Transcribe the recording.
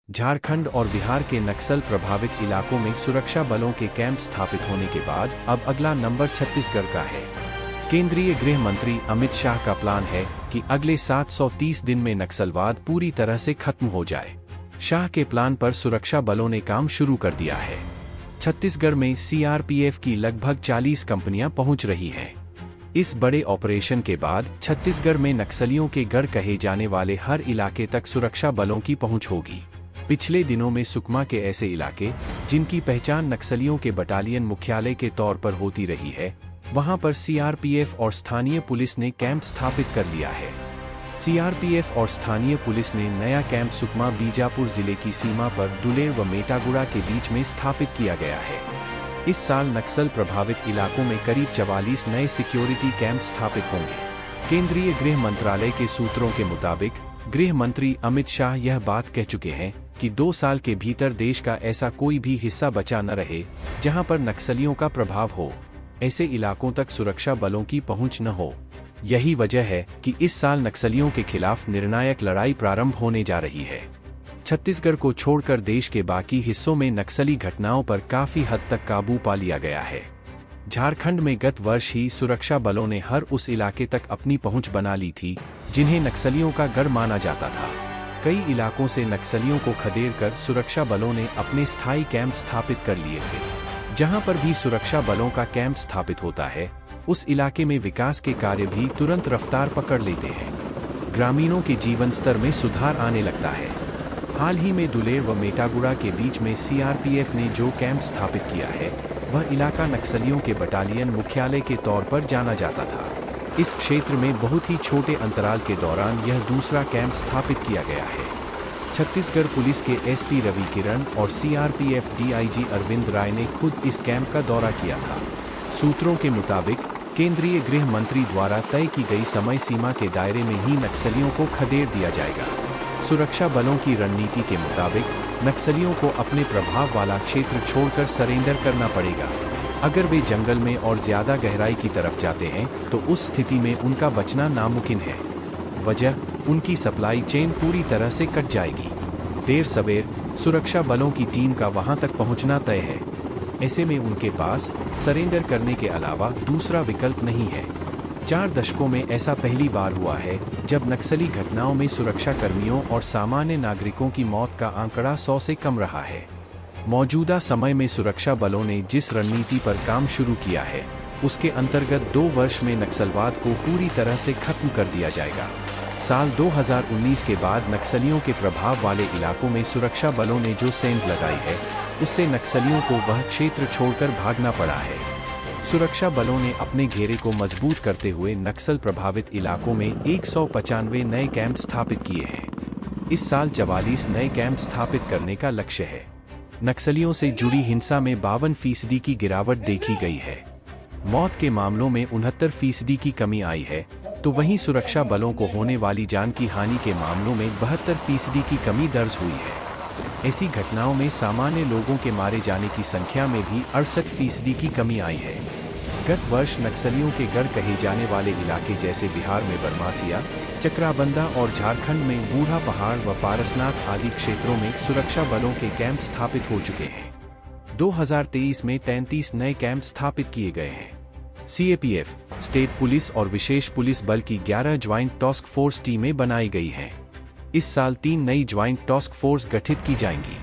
झारखंड और बिहार के नक्सल प्रभावित इलाकों में सुरक्षा बलों के कैंप स्थापित होने के बाद अब अगला नंबर छत्तीसगढ़ का है। केंद्रीय गृह मंत्री अमित शाह का प्लान है कि अगले 730 दिन में नक्सलवाद पूरी तरह से खत्म हो जाए। शाह के प्लान पर सुरक्षा बलों ने काम शुरू कर दिया है। छत्तीसगढ़ में सीआरपीएफ की लगभग 40 कंपनियां पहुंच रही हैं। इस बड़े ऑपरेशन के बाद छत्तीसगढ़ में नक्सलियों के गढ़ कहे जाने वाले हर इलाके तक सुरक्षा बलों की पहुंच होगी। पिछले दिनों में सुकमा के ऐसे इलाके जिनकी पहचान नक्सलियों के बटालियन मुख्यालय के तौर पर होती रही है, वहां पर सीआरपीएफ और स्थानीय पुलिस ने कैंप स्थापित कर लिया है। सीआरपीएफ और स्थानीय पुलिस ने नया कैंप सुकमा बीजापुर जिले की सीमा पर दुलेर व मेटागुड़ा के बीच में स्थापित किया गया है। इस साल नक्सल प्रभावित इलाकों में करीब 44 नए सिक्योरिटी कैंप स्थापित होंगे। केंद्रीय गृह मंत्रालय के सूत्रों के मुताबिक गृह मंत्री अमित शाह यह बात कह चुके हैं कि 2 साल के भीतर देश का ऐसा कोई भी हिस्सा बचा न रहे जहां पर नक्सलियों का प्रभाव हो, ऐसे इलाकों तक सुरक्षा बलों की पहुंच न हो। यही वजह है कि इस साल नक्सलियों के खिलाफ निर्णायक लड़ाई प्रारंभ होने जा रही है। छत्तीसगढ़ को छोड़कर देश के बाकी हिस्सों में नक्सली घटनाओं पर काफी हद तक काबू पा लिया गया है। झारखंड में गत वर्ष ही सुरक्षा बलों ने हर उस इलाके तक अपनी पहुंच बना ली थी जिन्हें नक्सलियों का गढ़ माना जाता था। कई इलाकों से नक्सलियों को खदेड़कर सुरक्षा बलों ने अपने स्थायी कैंप स्थापित कर लिए थे। जहां पर भी सुरक्षा बलों का कैंप स्थापित होता है, उस इलाके में विकास के कार्य भी तुरंत रफ्तार पकड़ लेते हैं। ग्रामीणों के जीवन स्तर में सुधार आने लगता है। हाल ही में दुलेर व मेटागुड़ा के बीच में सीआरपीएफ ने जो कैंप स्थापित किया है, वह इलाका नक्सलियों के बटालियन मुख्यालय के तौर पर जाना जाता था। इस क्षेत्र में बहुत ही छोटे अंतराल के दौरान यह दूसरा कैंप स्थापित किया गया है। छत्तीसगढ़ पुलिस के एसपी रवि किरण और सीआरपीएफ डीआईजी अरविंद राय ने खुद इस कैंप का दौरा किया था। सूत्रों के मुताबिक केंद्रीय गृह मंत्री द्वारा तय की गई समय सीमा के दायरे में ही नक्सलियों को खदेड़ दिया जाएगा। सुरक्षा बलों की रणनीति के मुताबिक नक्सलियों को अपने प्रभाव वाला क्षेत्र छोड़कर सरेंडर करना पड़ेगा। अगर वे जंगल में और ज्यादा गहराई की तरफ जाते हैं तो उस स्थिति में उनका बचना नामुमकिन है। वजह, उनकी सप्लाई चेन पूरी तरह से कट जाएगी। देर सवेर सुरक्षा बलों की टीम का वहां तक पहुंचना तय है। ऐसे में उनके पास सरेंडर करने के अलावा दूसरा विकल्प नहीं है। 4 दशकों में ऐसा पहली बार हुआ है जब नक्सली घटनाओं में सुरक्षा कर्मियों और सामान्य नागरिकों की मौत का आंकड़ा 100 से कम रहा है। मौजूदा समय में सुरक्षा बलों ने जिस रणनीति पर काम शुरू किया है, उसके अंतर्गत 2 वर्ष में नक्सलवाद को पूरी तरह से खत्म कर दिया जाएगा। साल 2019 के बाद नक्सलियों के प्रभाव वाले इलाकों में सुरक्षा बलों ने जो सेंध लगाई है, उससे नक्सलियों को वह क्षेत्र छोड़कर भागना पड़ा है। सुरक्षा बलों ने अपने घेरे को मजबूत करते हुए नक्सल प्रभावित इलाकों में 195 नए कैंप स्थापित किए हैं। इस साल 44 नए कैंप स्थापित करने का लक्ष्य है। नक्सलियों से जुड़ी हिंसा में 52% की गिरावट देखी गई है। मौत के मामलों में 69% की कमी आई है, तो वहीं सुरक्षा बलों को होने वाली जान की हानि के मामलों में 72% की कमी दर्ज हुई है। ऐसी घटनाओं में सामान्य लोगों के मारे जाने की संख्या में भी 68% की कमी आई है। गत वर्ष नक्सलियों के गढ़ कहे जाने वाले इलाके जैसे बिहार में बरमासिया, चक्राबंदा और झारखंड में बूढ़ा पहाड़ व पारसनाथ आदि क्षेत्रों में सुरक्षा बलों के कैंप स्थापित हो चुके हैं। 2023 में 33 नए कैंप स्थापित किए गए हैं। सीएपीएफ, स्टेट पुलिस और विशेष पुलिस बल की 11 ज्वाइंट टास्क फोर्स टीमें बनाई गई हैं। इस साल 3 नई ज्वाइंट टास्क फोर्स गठित की जाएंगी।